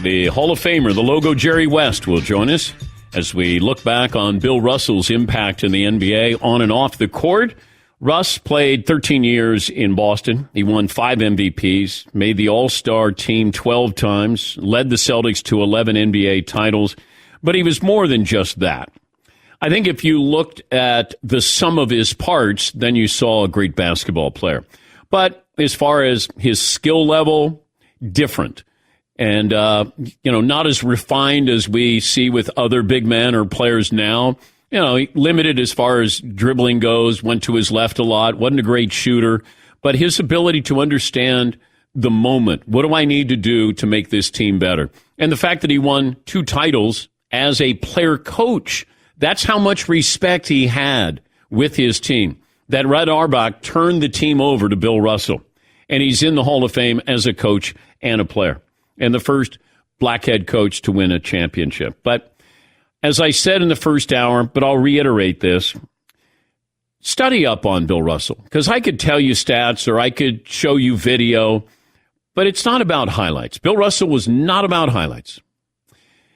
The Hall of Famer, the logo Jerry West, will join us as we look back on Bill Russell's impact in the NBA on and off the court. Russ played 13 years in Boston. He won 5 MVPs, made the All-Star team 12 times, led the Celtics to 11 NBA titles. But he was more than just that. I think if you looked at the sum of his parts, then you saw a great basketball player. But as far as his skill level, different. And, not as refined as we see with other big men or players now. Limited as far as dribbling goes, went to his left a lot, wasn't a great shooter. But his ability to understand the moment, what do I need to do to make this team better? And the fact that he won 2 titles as a player coach, that's how much respect he had with his team. That Red Auerbach turned the team over to Bill Russell. And he's in the Hall of Fame as a coach and a player. And the first black head coach to win a championship. But as I said in the first hour, but I'll reiterate this, study up on Bill Russell. Because I could tell you stats or I could show you video, but it's not about highlights. Bill Russell was not about highlights.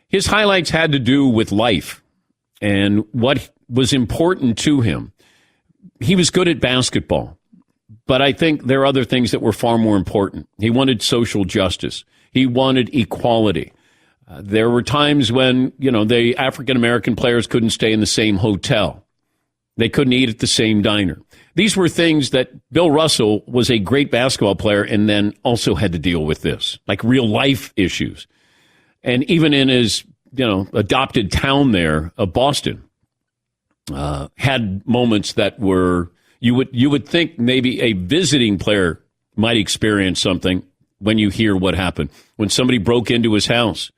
His highlights had to do with life and what was important to him. He was good at basketball, but I think there are other things that were far more important. He wanted social justice. He wanted equality. There were times when, the African-American players couldn't stay in the same hotel. They couldn't eat at the same diner. These were things that Bill Russell was a great basketball player and then also had to deal with this, like real life issues. And even in his, adopted town there of Boston, had moments that were, you would think maybe a visiting player might experience something when you hear what happened. When somebody broke into his house,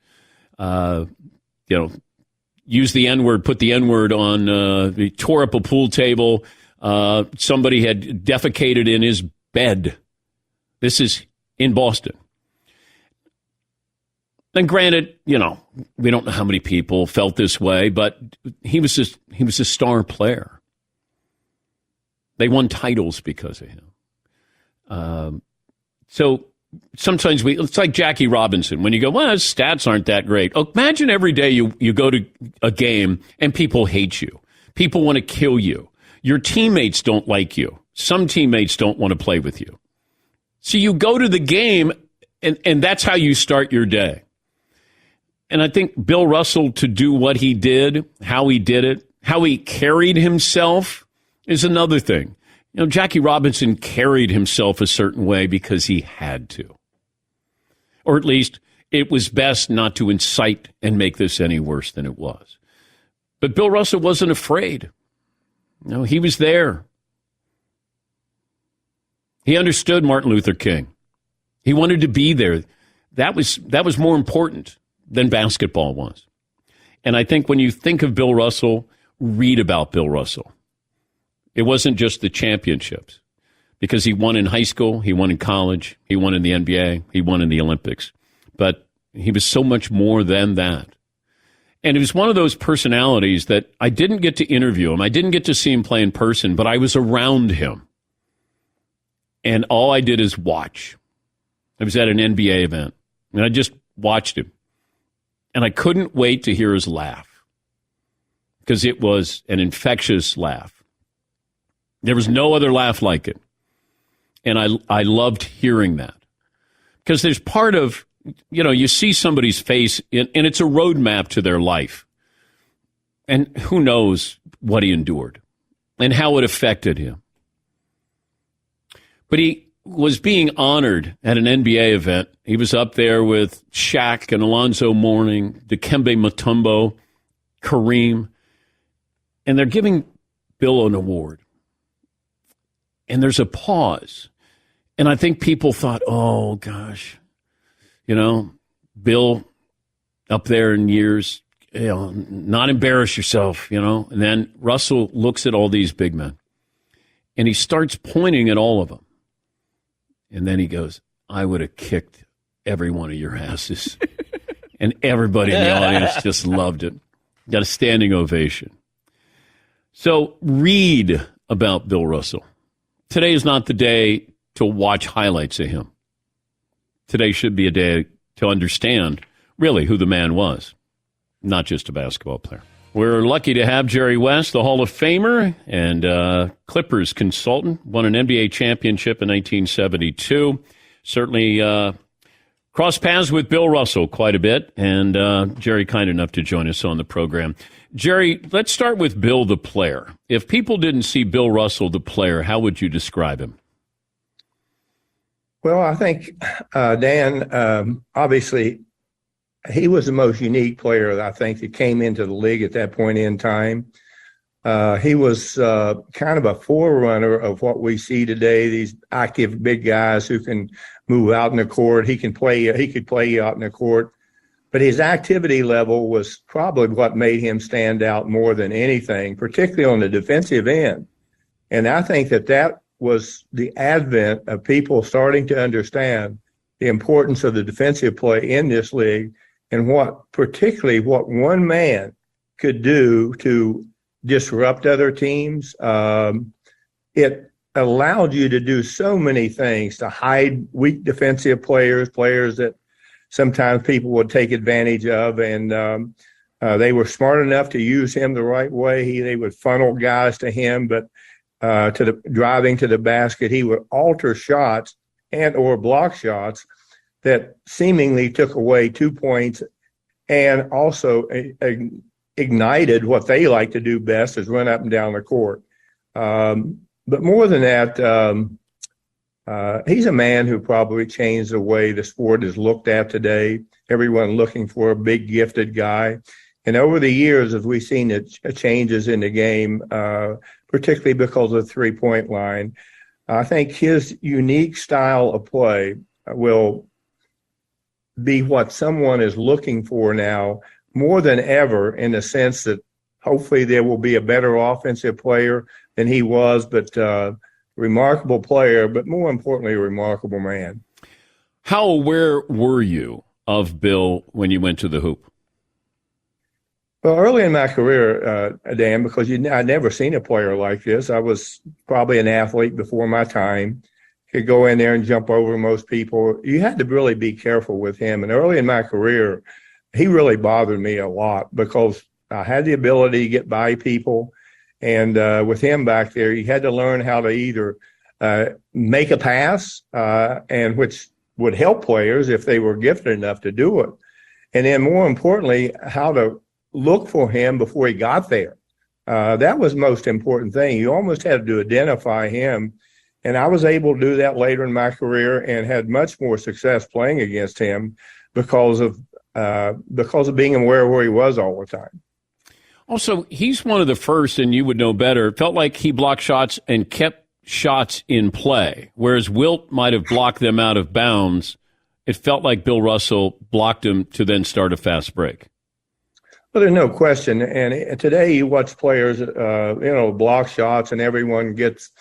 used the N-word, put the N-word on, he tore up a pool table. Somebody had defecated in his bed. This is in Boston. And granted, we don't know how many people felt this way, but he was a star player. They won titles because of him. So sometimes it's like Jackie Robinson. When you go, well, his stats aren't that great. Oh, imagine every day you go to a game and people hate you. People want to kill you. Your teammates don't like you. Some teammates don't want to play with you. So you go to the game, and that's how you start your day. And I think Bill Russell, to do what he did, how he did it, how he carried himself is another thing. Jackie Robinson carried himself a certain way because he had to. Or at least it was best not to incite and make this any worse than it was. But Bill Russell wasn't afraid. He was there. He understood Martin Luther King. He wanted to be there. That was more important than basketball was. And I think when you think of Bill Russell, read about Bill Russell. It wasn't just the championships, because he won in high school, he won in college, he won in the NBA, he won in the Olympics. But he was so much more than that. And he was one of those personalities that I didn't get to interview him. I didn't get to see him play in person, but I was around him. And all I did is watch. I was at an NBA event, and I just watched him. And I couldn't wait to hear his laugh, because it was an infectious laugh. There was no other laugh like it. And I loved hearing that. Because there's part of, you see somebody's face, and it's a roadmap to their life. And who knows what he endured and how it affected him. But he was being honored at an NBA event. He was up there with Shaq and Alonzo Mourning, Dikembe Mutombo, Kareem. And they're giving Bill an award. And there's a pause. And I think people thought, oh, gosh, Bill up there in years, not embarrass yourself, And then Russell looks at all these big men. And he starts pointing at all of them. And then he goes, I would have kicked every one of your asses. And everybody in the audience just loved it. Got a standing ovation. So read about Bill Russell. Today is not the day to watch highlights of him. Today should be a day to understand really who the man was, not just a basketball player. We're lucky to have Jerry West, the Hall of Famer and Clippers consultant, won an NBA championship in 1972. Certainly crossed paths with Bill Russell quite a bit, and Jerry kind enough to join us on the program. Jerry, let's start with Bill the player. If people didn't see Bill Russell the player, how would you describe him? Well, I think, Dan, obviously, he was the most unique player, I think, that came into the league at that point in time. He was kind of a forerunner of what we see today, these active big guys who can move out in the court. He could play out in the court. But his activity level was probably what made him stand out more than anything, particularly on the defensive end. And I think that was the advent of people starting to understand the importance of the defensive play in this league and particularly what one man could do to disrupt other teams. It allowed you to do so many things, to hide weak defensive players that sometimes people would take advantage of. And they were smart enough to use him the right way. They would funnel guys to him, but driving to the basket, he would alter shots and or block shots that seemingly took away 2 points and also ignited what they like to do best, is run up and down the court. But more than that, he's a man who probably changed the way the sport is looked at today. Everyone looking for a big, gifted guy. And over the years, as we've seen the changes in the game, particularly because of the three-point line, I think his unique style of play will be what someone is looking for now more than ever, in the sense that hopefully there will be a better offensive player than he was, but remarkable player, but more importantly, a remarkable man. How aware were you of Bill when you went to the hoop? Well, early in my career, Dan, because I'd never seen a player like this. I was probably an athlete before my time. Could go in there and jump over most people. You had to really be careful with him. And early in my career, he really bothered me a lot because I had the ability to get by people. And with him back there, you had to learn how to either make a pass, and which would help players if they were gifted enough to do it. And then more importantly, how to look for him before he got there. That was the most important thing. You almost had to identify him. And I was able to do that later in my career and had much more success playing against him because of being aware of where he was all the time. Also, he's one of the first, and you would know better, it felt like he blocked shots and kept shots in play, whereas Wilt might have blocked them out of bounds. It felt like Bill Russell blocked him to then start a fast break. Well, there's no question. And today you watch players, block shots, and everyone gets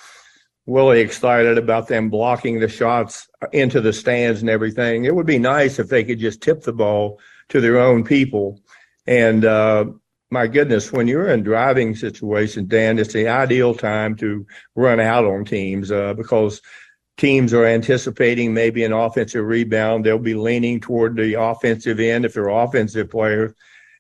really excited about them blocking the shots into the stands and everything. It would be nice if they could just tip the ball to their own people. And my goodness, when you're in driving situation, Dan, it's the ideal time to run out on teams because teams are anticipating maybe an offensive rebound. They'll be leaning toward the offensive end if they're offensive players.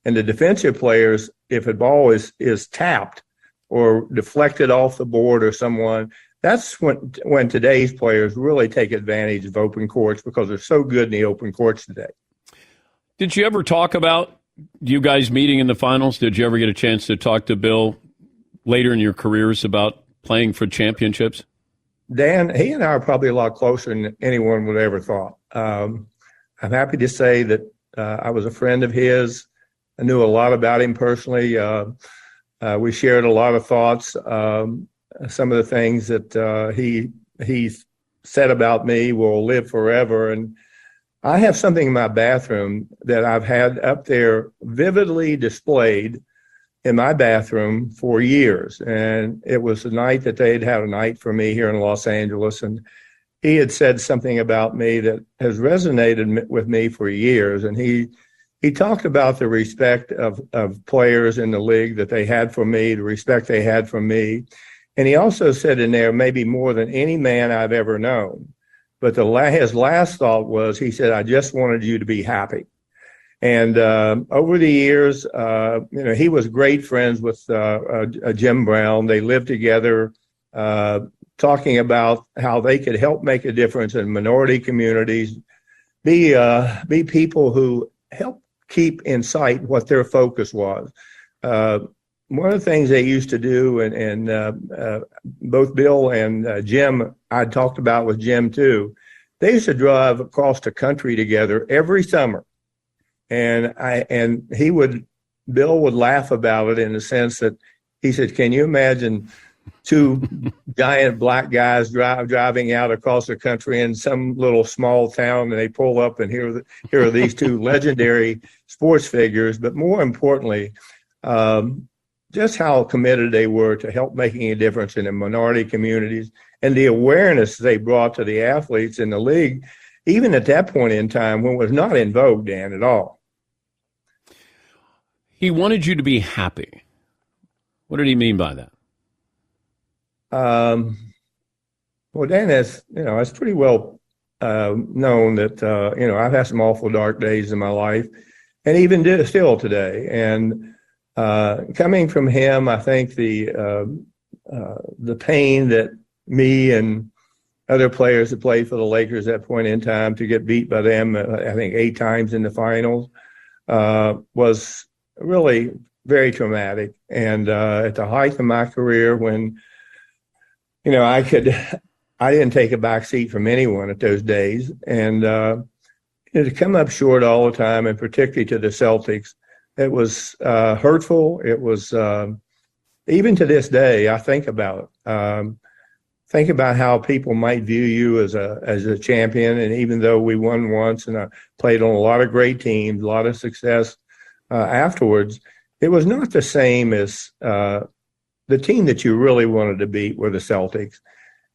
And the defensive players, if a ball is tapped or deflected off the board or someone, that's when today's players really take advantage of open courts because they're so good in the open courts today. Did you ever talk about you guys meeting in the finals? Did you ever get a chance to talk to Bill later in your careers about playing for championships? Dan, he and I are probably a lot closer than anyone would ever thought. I'm happy to say that I was a friend of his. I knew a lot about him personally. We shared a lot of thoughts. Some of the things that he said about me will live forever. And I have something in my bathroom that I've had up there vividly displayed in my bathroom for years. And it was the night that they'd had a night for me here in Los Angeles. And he had said something about me that has resonated with me for years. And he talked about the respect of players in the league that they had for me, the respect they had for me. And he also said in there, maybe more than any man I've ever known. But his last thought was, he said, I just wanted you to be happy. And over the years, he was great friends with Jim Brown. They lived together, talking about how they could help make a difference in minority communities, be people who help keep in sight what their focus was. One of the things they used to do, and both Bill and Jim, I talked about with Jim too, they used to drive across the country together every summer. And Bill would laugh about it in the sense that he said, can you imagine two giant black guys driving out across the country in some little small town, and they pull up and here are these two legendary sports figures, but more importantly, just how committed they were to help making a difference in the minority communities and the awareness they brought to the athletes in the league, even at that point in time when it was not in vogue, Dan, at all. He wanted you to be happy. What did he mean by that? Well, Dan, it's pretty well known that, I've had some awful dark days in my life, and even still today. And coming from him, I think the pain that me and other players that played for the Lakers at that point in time to get beat by them, I think 8 times in the finals, was really very traumatic. And at the height of my career, when I didn't take a back seat from anyone at those days, and to come up short all the time, and particularly to the Celtics, it was hurtful. It was even to this day, I think about it. Think about how people might view you as a champion, and even though we won once and I played on a lot of great teams, a lot of success afterwards, it was not the same as the team that you really wanted to beat were the Celtics.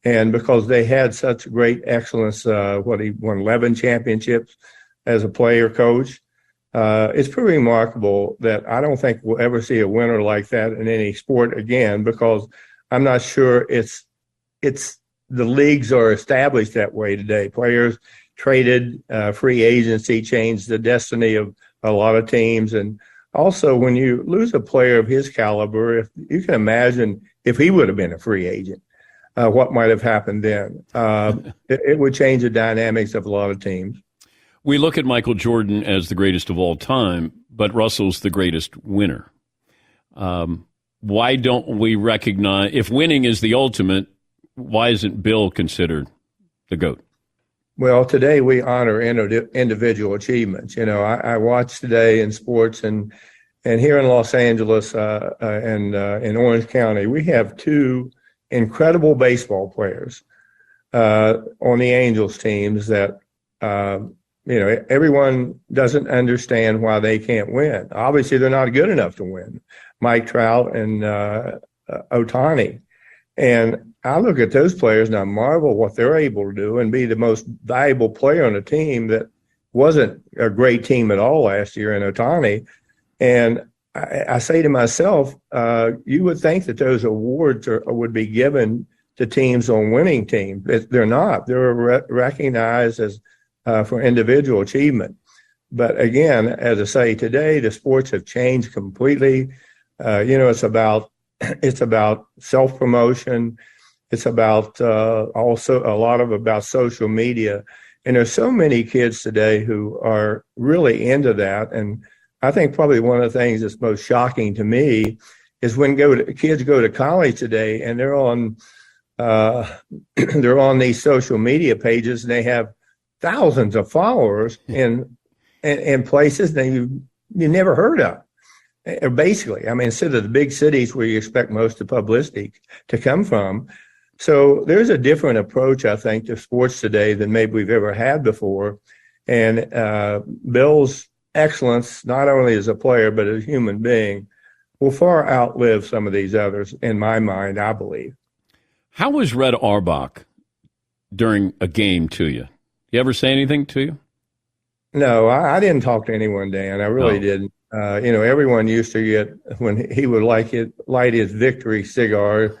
And because they had such great excellence, he won 11 championships as a player coach. It's pretty remarkable that I don't think we'll ever see a winner like that in any sport again, because I'm not sure the leagues are established that way today. Players traded, free agency changed the destiny of a lot of teams. And also, when you lose a player of his caliber, if you can imagine if he would have been a free agent, what might have happened then. It would change the dynamics of a lot of teams. We look at Michael Jordan as the greatest of all time, but Russell's the greatest winner. Why don't we recognize, if winning is the ultimate, why isn't Bill considered the GOAT? Well, today we honor individual achievements. I watch today in sports, and here in Los Angeles and in Orange County, we have 2 incredible baseball players on the Angels teams that, everyone doesn't understand why they can't win. Obviously, they're not good enough to win. Mike Trout and Ohtani. And I look at those players and I marvel what they're able to do and be the most valuable player on a team that wasn't a great team at all last year in Ohtani. And I say to myself, you would think that those awards would be given to teams on winning teams. They're not. They're recognized as for individual achievement. But again, as I say, today the sports have changed completely. It's about self-promotion. It's about also a lot about social media. And there's so many kids today who are really into that. And I think probably one of the things that's most shocking to me is when kids go to college today and they're on these social media pages and they have thousands of followers in places that you never heard of. Basically, instead of the big cities where you expect most of the publicity to come from. So there's a different approach, I think, to sports today than maybe we've ever had before. And Bill's excellence, not only as a player, but as a human being, will far outlive some of these others, in my mind, I believe. How was Red Auerbach during a game to you? You ever say anything to you? No, I didn't talk to anyone, Dan. I really didn't. Everyone used to get, when he would light his victory cigar.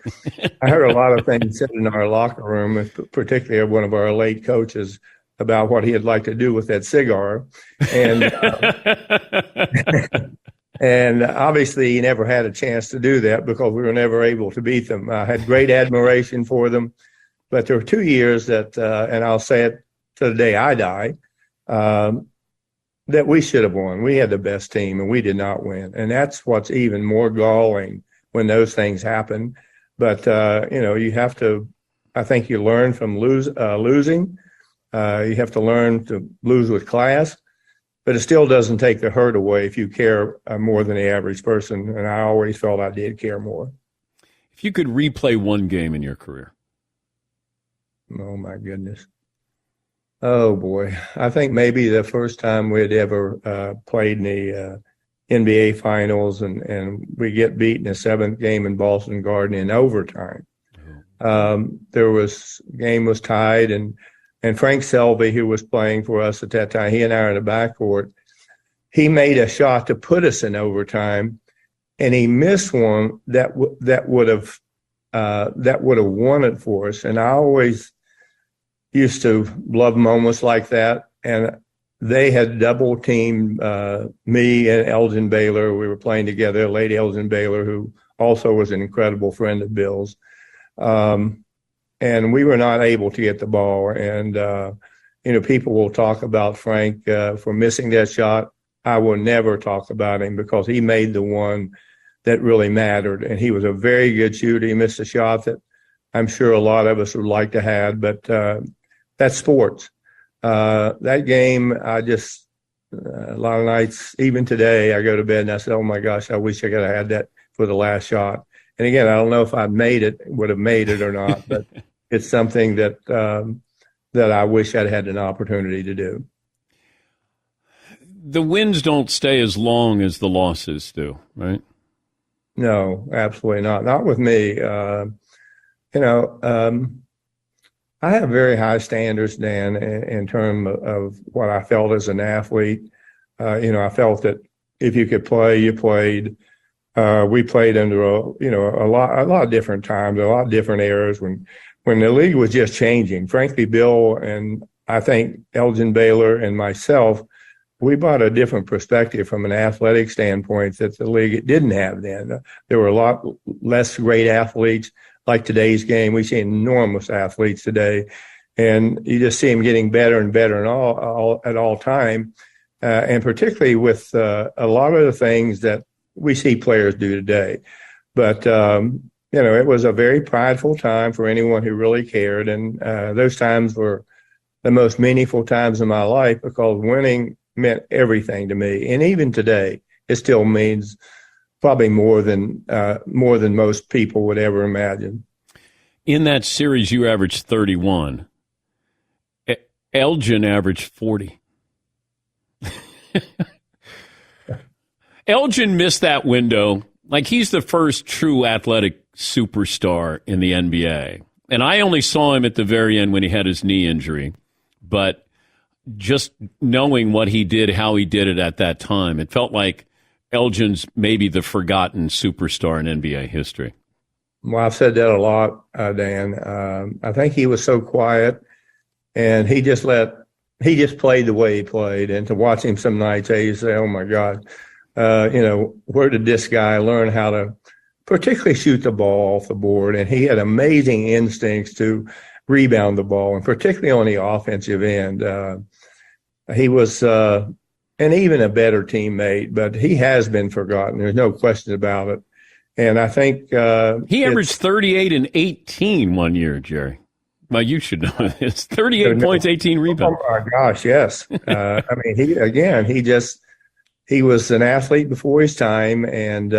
I heard a lot of things said in our locker room, particularly one of our late coaches, about what he'd like to do with that cigar. And and obviously he never had a chance to do that because we were never able to beat them. I had great admiration for them, but there were 2 years that, and I'll say it to the day I die, that we should have won. We had the best team and we did not win. And that's what's even more galling when those things happen. But, you have to, I think you learn from losing. You have to learn to lose with class, but it still doesn't take the hurt away if you care more than the average person. And I always felt I did care more. If you could replay one game in your career. Oh, my goodness. Oh, boy. I think maybe the first time we'd ever played in the NBA Finals and we get beat in the seventh game in Boston Garden in overtime. Game was tied, and Frank Selby, who was playing for us at that time, he and I were in the backcourt. He made a shot to put us in overtime, and he missed one that would have won it for us. And I always used to love moments like that. And they had double teamed me and Elgin Baylor. We were playing together, Lady Elgin Baylor, who also was an incredible friend of Bill's. And we were not able to get the ball. And, people will talk about Frank for missing that shot. I will never talk about him because he made the one that really mattered. And he was a very good shooter. He missed a shot that I'm sure a lot of us would like to have, but that's sports. That game, a lot of nights, even today, I go to bed and I said, oh my gosh, I wish I could have had that for the last shot. And again, I don't know if I would have made it or not, but it's something that I wish I'd had an opportunity to do. The wins don't stay as long as the losses do, right? No, absolutely not. Not with me. I have very high standards, Dan, in terms of what I felt as an athlete. I felt that if you could play, you played. We played under a lot of different times, a lot of different eras when the league was just changing. Frankly, Bill and I think Elgin Baylor and myself, we brought a different perspective from an athletic standpoint that the league didn't have then. There were a lot less great athletes like today's game. We see enormous athletes today, and you just see them getting better and better at all time, and particularly with a lot of the things that we see players do today. But, it was a very prideful time for anyone who really cared. And those times were the most meaningful times in my life because winning meant everything to me. And even today, it still means probably more than most people would ever imagine. In that series, you averaged 31. Elgin averaged 40. Elgin missed that window. Like, he's the first true athletic superstar in the NBA. And I only saw him at the very end when he had his knee injury. But just knowing what he did, how he did it at that time, it felt like Elgin's maybe the forgotten superstar in NBA history. Well, I've said that a lot, Dan. I think he was so quiet, and he just played the way he played. And to watch him some nights, you say, oh, my God, where did this guy learn how to particularly shoot the ball off the board? And he had amazing instincts to rebound the ball, and particularly on the offensive end. He was and even a better teammate, but he has been forgotten. There's no question about it. And I think he averaged 38 and 18 one year, Jerry. Well, you should know this. 38 points, 18 rebounds. Oh, my gosh, yes. He was an athlete before his time, and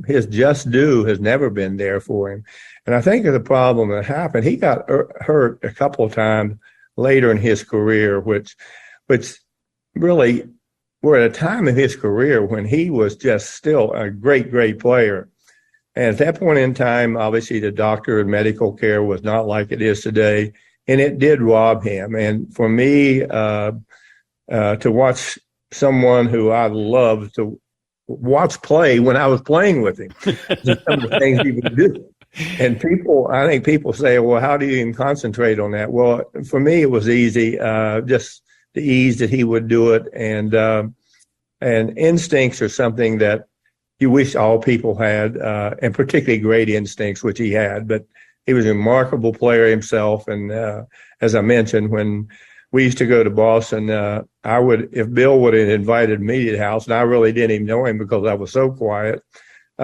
his just due has never been there for him. And I think the problem that happened, he got hurt a couple of times later in his career, which really were at a time in his career when he was just still a great, great player. And at that point in time, obviously the doctor and medical care was not like it is today, and it did rob him. And for me, to watch someone who I loved to watch play when I was playing with him, some of the things he would do. And I think people say, well, how do you even concentrate on that? Well, for me, it was easy, just the ease that he would do it. And instincts are something that you wish all people had, and particularly great instincts, which he had. But he was a remarkable player himself. And as I mentioned, when we used to go to Boston, if Bill would have invited me to the house, and I really didn't even know him because I was so quiet. He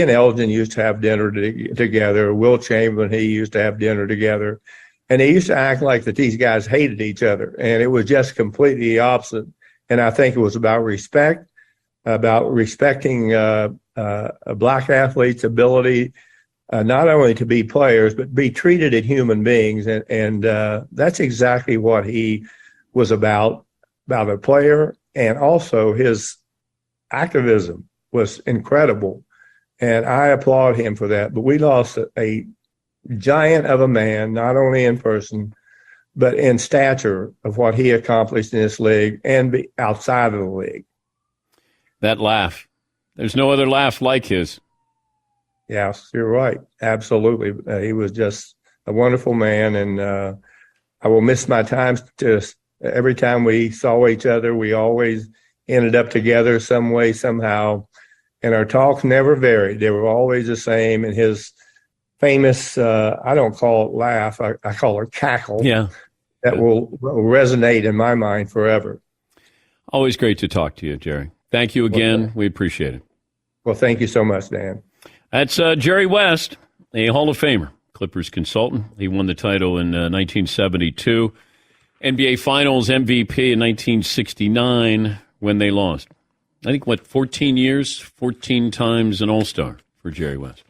and Elgin used to have dinner together. Will Chamberlain, he used to have dinner together. And they used to act like that these guys hated each other. And it was just completely the opposite. And I think it was about respect, about respecting black athletes' ability not only to be players, but be treated as human beings. And that's exactly what he was about a player. And also his activism was incredible. And I applaud him for that. But we lost a giant of a man, not only in person, but in stature of what he accomplished in this league and outside of the league. That laugh. There's no other laugh like his. Yes, you're right. Absolutely. He was just a wonderful man. And I will miss my times. Every time we saw each other, we always ended up together some way, somehow. And our talks never varied. They were always the same. And his famous, I don't call it laugh, I call it cackle. Yeah. That will resonate in my mind forever. Always great to talk to you, Jerry. Thank you again. We appreciate it. Well, thank you so much, Dan. That's Jerry West, a Hall of Famer, Clippers consultant. He won the title in 1972, NBA Finals MVP in 1969 when they lost. I think, 14 years, 14 times an All-Star for Jerry West.